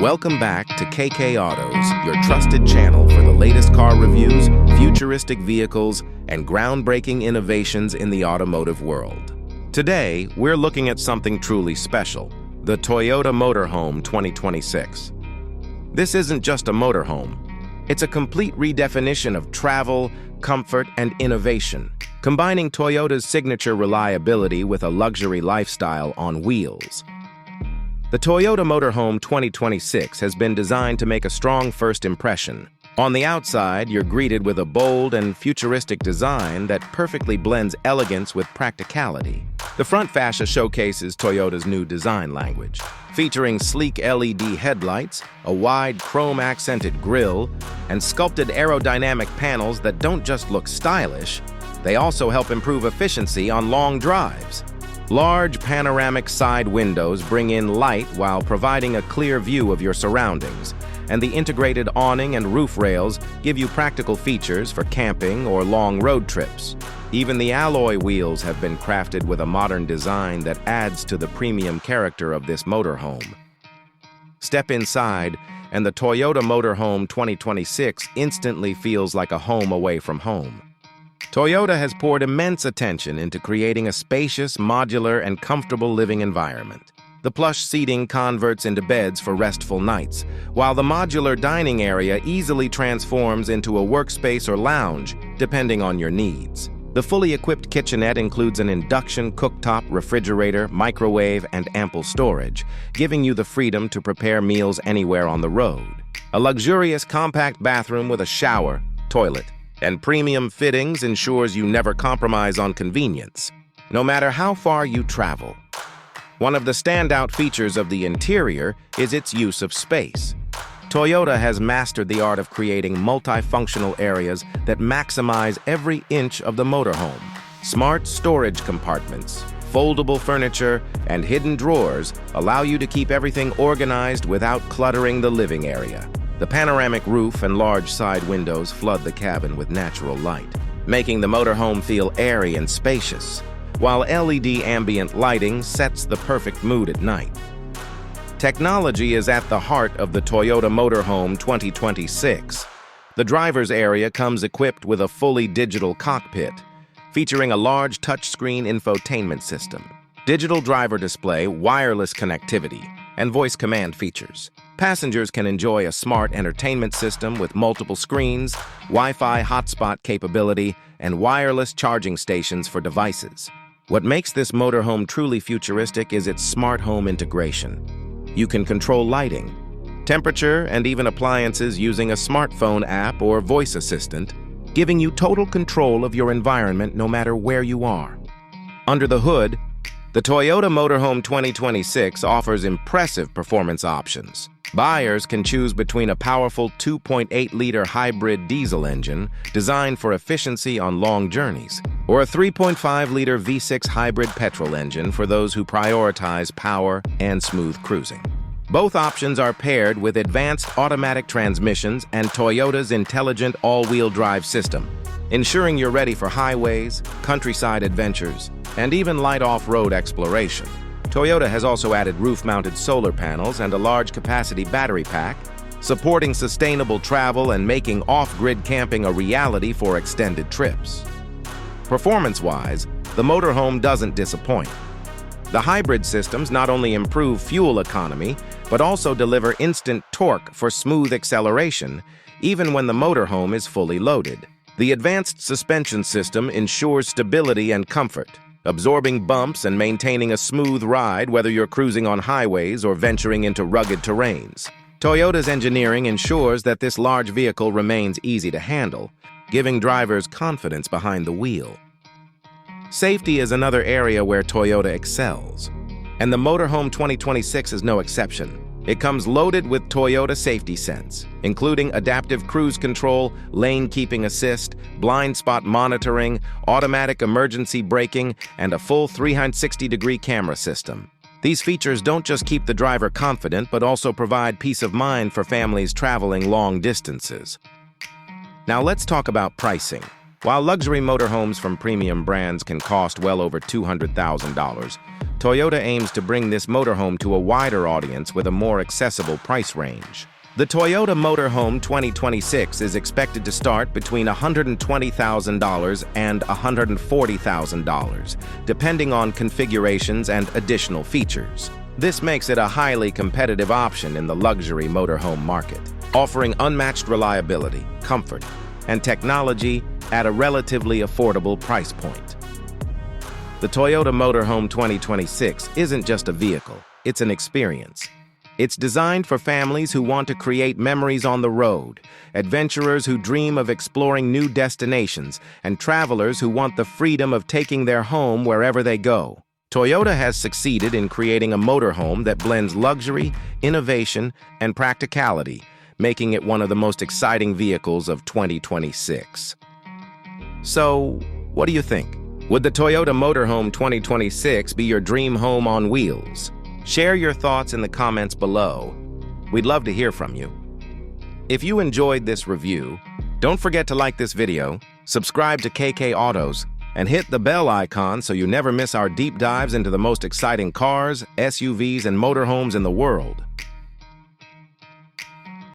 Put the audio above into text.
Welcome back to KK Autos, your trusted channel for the latest car reviews, futuristic vehicles, and groundbreaking innovations in the automotive world. Today, we're looking at something truly special, the Toyota Motorhome 2026. This isn't just a motorhome. It's a complete redefinition of travel, comfort, and innovation, combining Toyota's signature reliability with a luxury lifestyle on wheels. The Toyota Motorhome 2026 has been designed to make a strong first impression. On the outside, you're greeted with a bold and futuristic design that perfectly blends elegance with practicality. The front fascia showcases Toyota's new design language, featuring sleek LED headlights, a wide chrome-accented grille, and sculpted aerodynamic panels that don't just look stylish, they also help improve efficiency on long drives. Large panoramic side windows bring in light while providing a clear view of your surroundings, and the integrated awning and roof rails give you practical features for camping or long road trips. Even the alloy wheels have been crafted with a modern design that adds to the premium character of this motorhome. Step inside, and the Toyota Motorhome 2026 instantly feels like a home away from home. Toyota has poured immense attention into creating a spacious, modular, and comfortable living environment. The plush seating converts into beds for restful nights, while the modular dining area easily transforms into a workspace or lounge, depending on your needs. The fully equipped kitchenette includes an induction cooktop, refrigerator, microwave, and ample storage, giving you the freedom to prepare meals anywhere on the road. A luxurious compact bathroom with a shower, toilet, and premium fittings ensures you never compromise on convenience, no matter how far you travel. One of the standout features of the interior is its use of space. Toyota has mastered the art of creating multifunctional areas that maximize every inch of the motorhome. Smart storage compartments, foldable furniture, and hidden drawers allow you to keep everything organized without cluttering the living area. The panoramic roof and large side windows flood the cabin with natural light, making the motorhome feel airy and spacious, while LED ambient lighting sets the perfect mood at night. Technology is at the heart of the Toyota Motorhome 2026. The driver's area comes equipped with a fully digital cockpit, featuring a large touchscreen infotainment system, digital driver display, wireless connectivity, and voice command features. Passengers can enjoy a smart entertainment system with multiple screens, Wi-Fi hotspot capability, and wireless charging stations for devices. What makes this motorhome truly futuristic is its smart home integration. You can control lighting, temperature, and even appliances using a smartphone app or voice assistant, giving you total control of your environment no matter where you are. Under the hood, the Toyota Motorhome 2026 offers impressive performance options. Buyers can choose between a powerful 2.8-liter hybrid diesel engine designed for efficiency on long journeys, or a 3.5-liter V6 hybrid petrol engine for those who prioritize power and smooth cruising. Both options are paired with advanced automatic transmissions and Toyota's intelligent all-wheel drive system, ensuring you're ready for highways, countryside adventures, and even light off-road exploration. Toyota has also added roof-mounted solar panels and a large-capacity battery pack, supporting sustainable travel and making off-grid camping a reality for extended trips. Performance-wise, the motorhome doesn't disappoint. The hybrid systems not only improve fuel economy, but also deliver instant torque for smooth acceleration, even when the motorhome is fully loaded. The advanced suspension system ensures stability and comfort, absorbing bumps and maintaining a smooth ride whether you're cruising on highways or venturing into rugged terrains. Toyota's engineering ensures that this large vehicle remains easy to handle, giving drivers confidence behind the wheel. Safety is another area where Toyota excels, and the Motorhome 2026 is no exception. It comes loaded with Toyota Safety Sense, including adaptive cruise control, lane keeping assist, blind spot monitoring, automatic emergency braking, and a full 360-degree camera system. These features don't just keep the driver confident, but also provide peace of mind for families traveling long distances. Now let's talk about pricing. While luxury motorhomes from premium brands can cost well over $200,000, Toyota aims to bring this motorhome to a wider audience with a more accessible price range. The Toyota Motorhome 2026 is expected to start between $120,000 and $140,000, depending on configurations and additional features. This makes it a highly competitive option in the luxury motorhome market, offering unmatched reliability, comfort, and technology at a relatively affordable price point. The Toyota Motorhome 2026 isn't just a vehicle, it's an experience. It's designed for families who want to create memories on the road, adventurers who dream of exploring new destinations, and travelers who want the freedom of taking their home wherever they go. Toyota has succeeded in creating a motorhome that blends luxury, innovation, and practicality, making it one of the most exciting vehicles of 2026. So, what do you think? Would the Toyota Motorhome 2026 be your dream home on wheels? Share your thoughts in the comments below. We'd love to hear from you. If you enjoyed this review, don't forget to like this video, subscribe to KK Autos, and hit the bell icon so you never miss our deep dives into the most exciting cars, SUVs, and motorhomes in the world.